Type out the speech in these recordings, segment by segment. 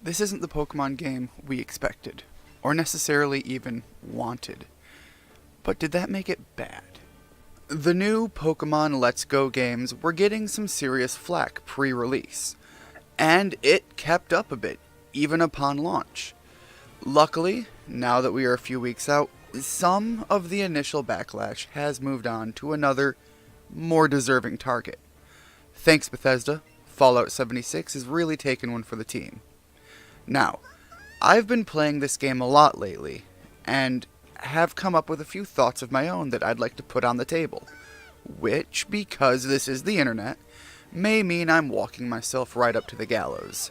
This isn't the Pokemon game we expected, or necessarily even wanted. But did that make it bad? The new Pokemon Let's Go games were getting some serious flack pre-release, and it kept up a bit, even upon launch. Luckily, now that we are a few weeks out, some of the initial backlash has moved on to another, more deserving target. Thanks Bethesda, Fallout 76 has really taken one for the team. Now, I've been playing this game a lot lately, and have come up with a few thoughts of my own that I'd like to put on the table, which, because this is the internet, may mean I'm walking myself right up to the gallows.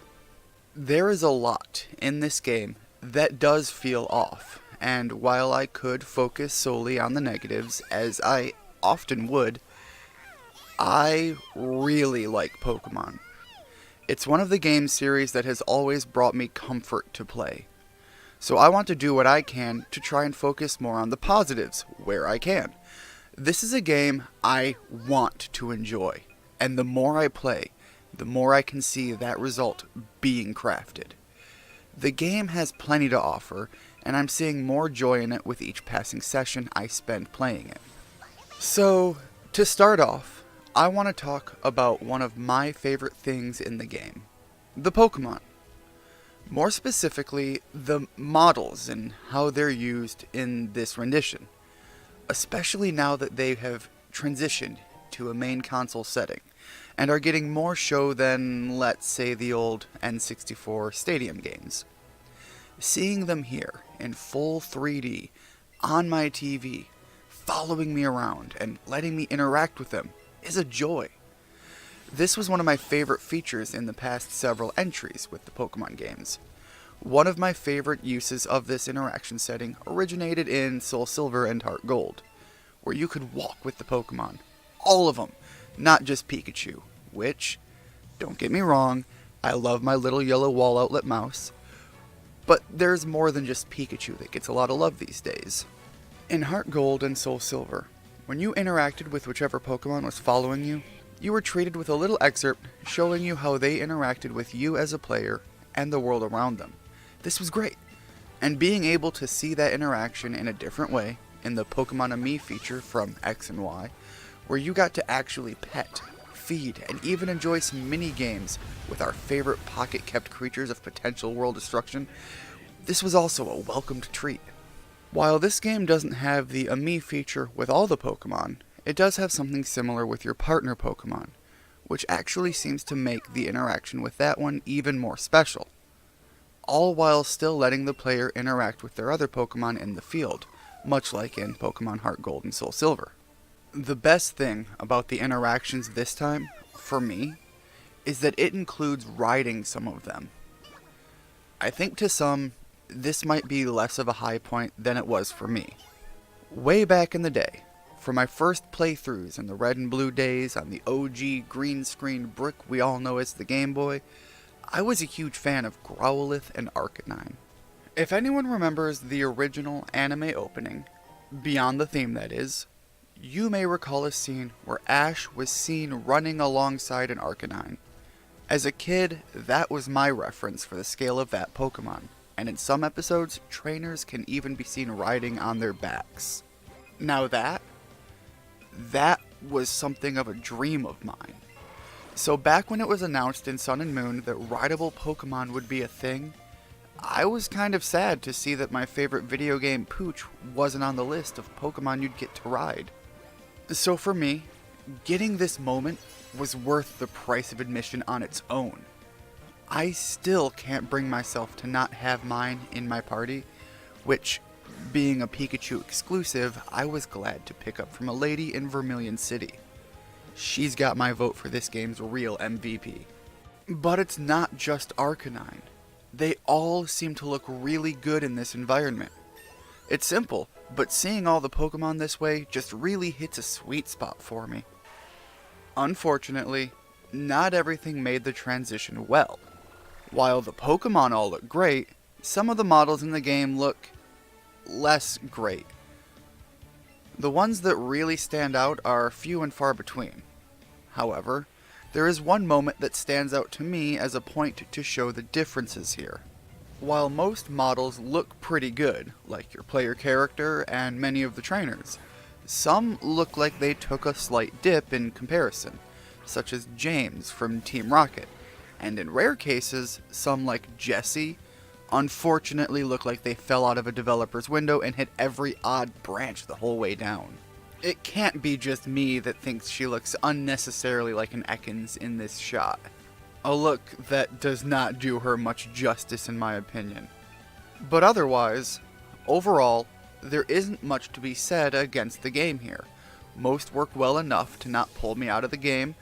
There is a lot in this game that does feel off, and while I could focus solely on the negatives, as I often would, I really like Pokemon. It's one of the game series that has always brought me comfort to play. So I want to do what I can to try and focus more on the positives where I can. This is a game I want to enjoy, and the more I play, the more I can see that result being crafted. The game has plenty to offer, and I'm seeing more joy in it with each passing session I spend playing it. So, to start off, I want to talk about one of my favorite things in the game, the Pokemon. More specifically, the models and how they're used in this rendition, especially now that they have transitioned to a main console setting and are getting more show than, let's say, the old N64 Stadium games. Seeing them here in full 3D on my TV, following me around and letting me interact with them is a joy. This was one of my favorite features in the past several entries with the Pokemon games. One of my favorite uses of this interaction setting originated in Soul Silver and Heart Gold, where you could walk with the Pokemon. All of them, not just Pikachu, which, don't get me wrong, I love my little yellow wall outlet mouse, but there's more than just Pikachu that gets a lot of love these days. In Heart Gold and Soul Silver, when you interacted with whichever Pokemon was following you, you were treated with a little excerpt showing you how they interacted with you as a player and the world around them. This was great, and being able to see that interaction in a different way in the Pokemon Me feature from X and Y, where you got to actually pet, feed, and even enjoy some mini-games with our favorite pocket-kept creatures of potential world destruction, this was also a welcomed treat. While this game doesn't have the Ami feature with all the Pokemon, it does have something similar with your partner Pokemon, which actually seems to make the interaction with that one even more special, all while still letting the player interact with their other Pokemon in the field, much like in Pokemon Heart Gold and Soul Silver. The best thing about the interactions this time, for me, is that it includes riding some of them. I think to some, this might be less of a high point than it was for me. Way back in the day, for my first playthroughs in the red and blue days on the OG green screen brick we all know as the Game Boy, I was a huge fan of Growlithe and Arcanine. If anyone remembers the original anime opening, Beyond the Theme that is, you may recall a scene where Ash was seen running alongside an Arcanine. As a kid, that was my reference for the scale of that Pokemon, and in some episodes, trainers can even be seen riding on their backs. Now that was something of a dream of mine. So back when it was announced in Sun and Moon that rideable Pokemon would be a thing, I was kind of sad to see that my favorite video game Pooch wasn't on the list of Pokemon you'd get to ride. So for me, getting this moment was worth the price of admission on its own. I still can't bring myself to not have mine in my party, which, being a Pikachu exclusive, I was glad to pick up from a lady in Vermilion City. She's got my vote for this game's real MVP. But it's not just Arcanine. They all seem to look really good in this environment. It's simple, but seeing all the Pokemon this way just really hits a sweet spot for me. Unfortunately, not everything made the transition well. While the Pokemon all look great, some of the models in the game look less great. The ones that really stand out are few and far between. However, There is one moment that stands out to me as a point to show the differences here. While most models look pretty good, like your player character and many of the trainers, some look like they took a slight dip in comparison, such as James from Team Rocket, and in rare cases, some like Jessie unfortunately look like they fell out of a developer's window and hit every odd branch the whole way down. It can't be just me that thinks she looks unnecessarily like an Ekans in this shot. A look that does not do her much justice in my opinion. But otherwise, overall, there isn't much to be said against the game here. Most work well enough to not pull me out of the game,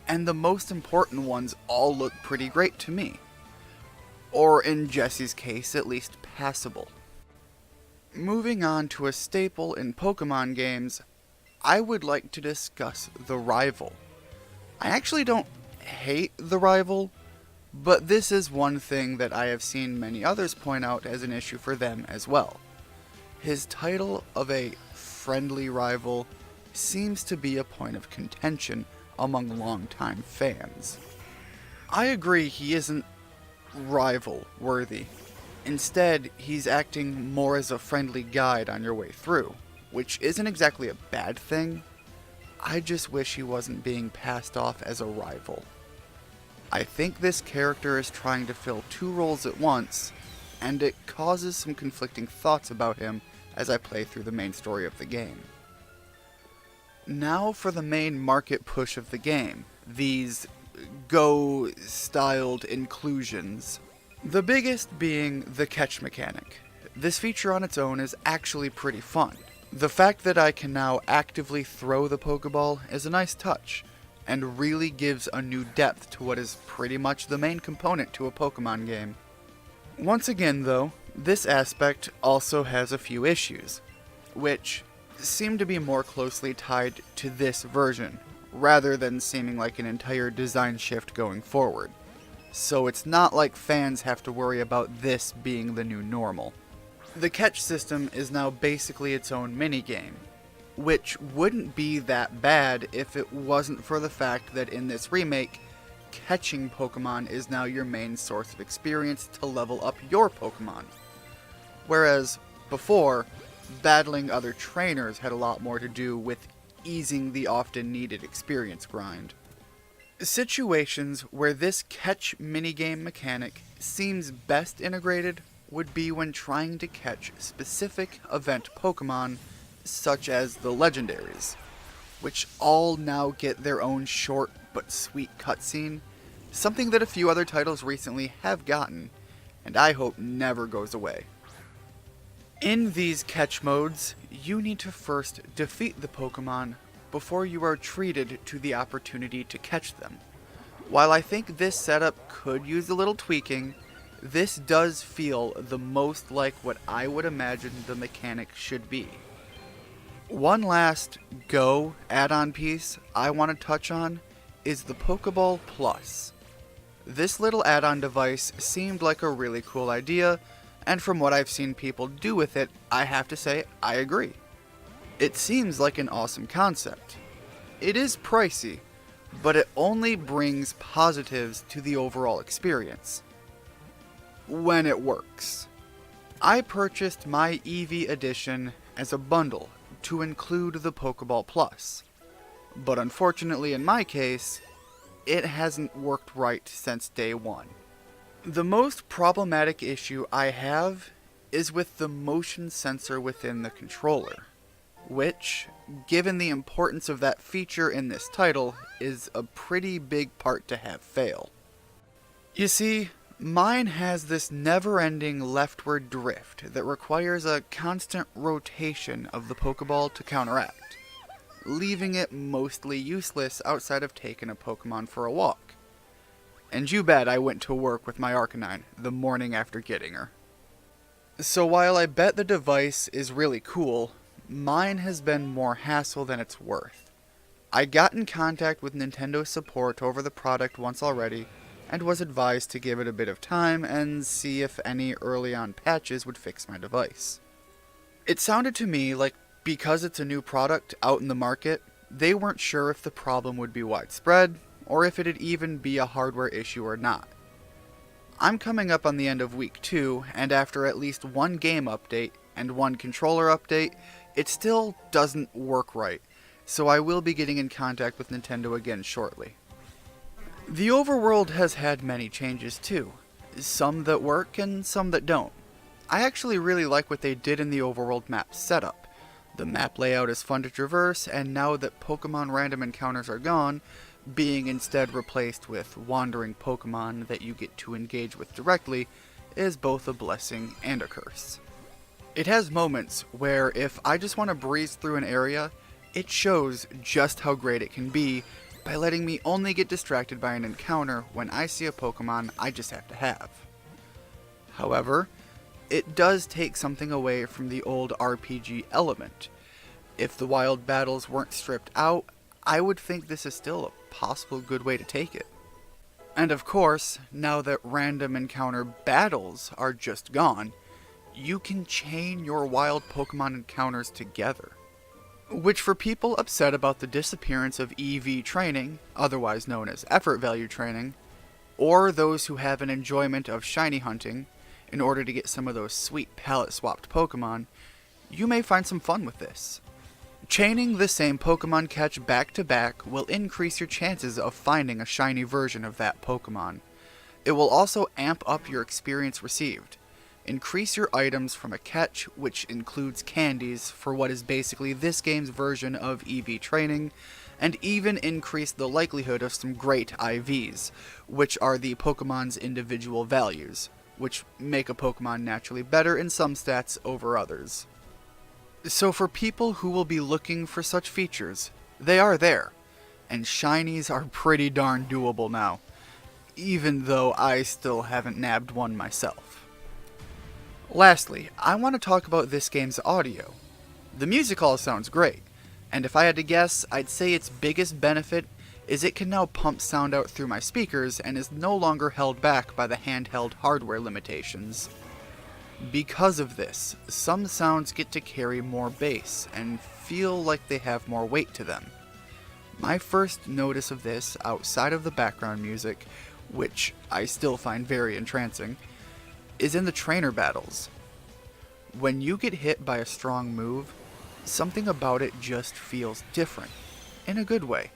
and the most important ones all look pretty great to me. Or in Jessie's case, at least passable. Moving on to a staple in Pokemon games, I would like to discuss the rival. I actually don't hate the rival, but this is one thing that I have seen many others point out as an issue for them as well. His title of a friendly rival seems to be a point of contention among longtime fans. I agree he isn't rival worthy. Instead, he's acting more as a friendly guide on your way through, which isn't exactly a bad thing. I just wish he wasn't being passed off as a rival. I think this character is trying to fill two roles at once, and it causes some conflicting thoughts about him as I play through the main story of the game. Now for the main market push of the game, these Go-styled inclusions. The biggest being the catch mechanic. This feature on its own is actually pretty fun. The fact that I can now actively throw the Pokeball is a nice touch, and really gives a new depth to what is pretty much the main component to a Pokemon game. Once again though, this aspect also has a few issues, which seem to be more closely tied to this version, rather than seeming like an entire design shift going forward. So it's not like fans have to worry about this being the new normal. The catch system is now basically its own minigame, which wouldn't be that bad if it wasn't for the fact that in this remake, catching Pokemon is now your main source of experience to level up your Pokemon. Whereas before, battling other trainers had a lot more to do with easing the often needed experience grind. Situations where this catch minigame mechanic seems best integrated would be when trying to catch specific event Pokemon, such as the legendaries, which all now get their own short but sweet cutscene, something that a few other titles recently have gotten, and I hope never goes away. In these catch modes, you need to first defeat the Pokemon before you are treated to the opportunity to catch them. While I think this setup could use a little tweaking, this does feel the most like what I would imagine the mechanic should be. One last Go add-on piece I want to touch on is the Pokeball Plus. This little add-on device seemed like a really cool idea, and from what I've seen people do with it, I have to say I agree. It seems like an awesome concept. It is pricey, but it only brings positives to the overall experience. When it works. I purchased my Eevee edition as a bundle to include the Pokeball Plus, but unfortunately in my case, it hasn't worked right since day one. The most problematic issue I have is with the motion sensor within the controller, which, given the importance of that feature in this title, is a pretty big part to have fail. You see, mine has this never-ending leftward drift that requires a constant rotation of the Pokeball to counteract, leaving it mostly useless outside of taking a Pokemon for a walk. And you bet I went to work with my Arcanine the morning after getting her. So while I bet the device is really cool, mine has been more hassle than it's worth. I got in contact with Nintendo support over the product once already, and was advised to give it a bit of time and see if any early on patches would fix my device. It sounded to me like because it's a new product out in the market, they weren't sure if the problem would be widespread, or if it'd even be a hardware issue or not. I'm coming up on the end of week 2, and after at least one game update and one controller update, it still doesn't work right, so I will be getting in contact with Nintendo again shortly. The overworld has had many changes too, some that work and some that don't. I actually really like what they did in the overworld map setup. The map layout is fun to traverse, and now that Pokemon random encounters are gone, being instead replaced with wandering Pokemon that you get to engage with directly is both a blessing and a curse. It has moments where if I just want to breeze through an area, it shows just how great it can be by letting me only get distracted by an encounter when I see a Pokemon I just have to have. However, it does take something away from the old RPG element. If the wild battles weren't stripped out, I would think this is still a possible good way to take it. And of course, now that random encounter battles are just gone, you can chain your wild Pokemon encounters together. Which for people upset about the disappearance of EV training, otherwise known as effort value training, or those who have an enjoyment of shiny hunting in order to get some of those sweet palette swapped Pokemon, you may find some fun with this. Chaining the same Pokemon catch back to back will increase your chances of finding a shiny version of that Pokemon. It will also amp up your experience received. Increase your items from a catch, which includes candies for what is basically this game's version of EV training, and even increase the likelihood of some great IVs, which are the Pokemon's individual values, which make a Pokemon naturally better in some stats over others. So for people who will be looking for such features, they are there, and shinies are pretty darn doable now, even though I still haven't nabbed one myself. Lastly, I want to talk about this game's audio. The music all sounds great, and if I had to guess, I'd say its biggest benefit is it can now pump sound out through my speakers and is no longer held back by the handheld hardware limitations. Because of this, some sounds get to carry more bass and feel like they have more weight to them. My first notice of this, outside of the background music, which I still find very entrancing, is in the trainer battles. When you get hit by a strong move, something about it just feels different, in a good way,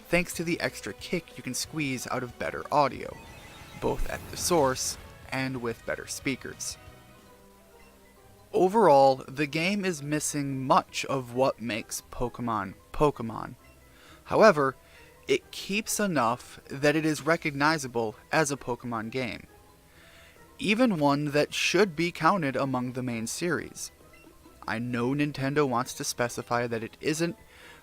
thanks to the extra kick you can squeeze out of better audio, both at the source and with better speakers. Overall, the game is missing much of what makes Pokemon Pokemon. However, it keeps enough that it is recognizable as a Pokemon game. Even one that should be counted among the main series. I know Nintendo wants to specify that it isn't,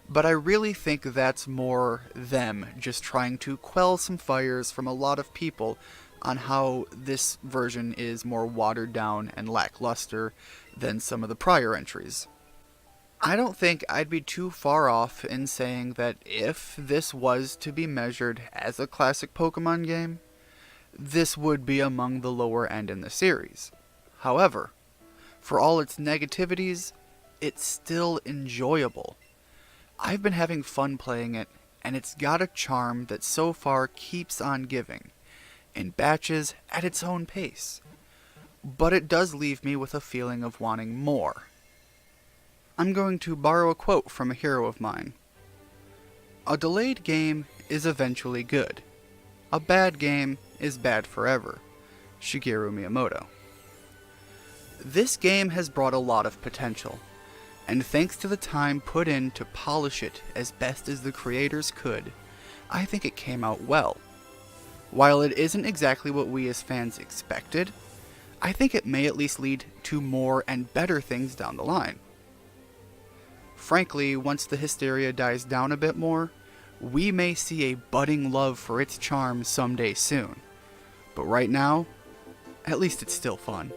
but I really think that's more them just trying to quell some fires from a lot of people on how this version is more watered down and lackluster than some of the prior entries. I don't think I'd be too far off in saying that if this was to be measured as a classic Pokemon game, this would be among the lower end in the series. However, for all its negativities, it's still enjoyable. I've been having fun playing it, and it's got a charm that so far keeps on giving, in batches at its own pace. But it does leave me with a feeling of wanting more. I'm going to borrow a quote from a hero of mine. A delayed game is eventually good. A bad game is bad forever. Shigeru Miyamoto. This game has brought a lot of potential, and thanks to the time put in to polish it as best as the creators could, I think it came out well. While it isn't exactly what we as fans expected, I think it may at least lead to more and better things down the line. Frankly, once the hysteria dies down a bit more, we may see a budding love for its charm someday soon. But right now, at least it's still fun.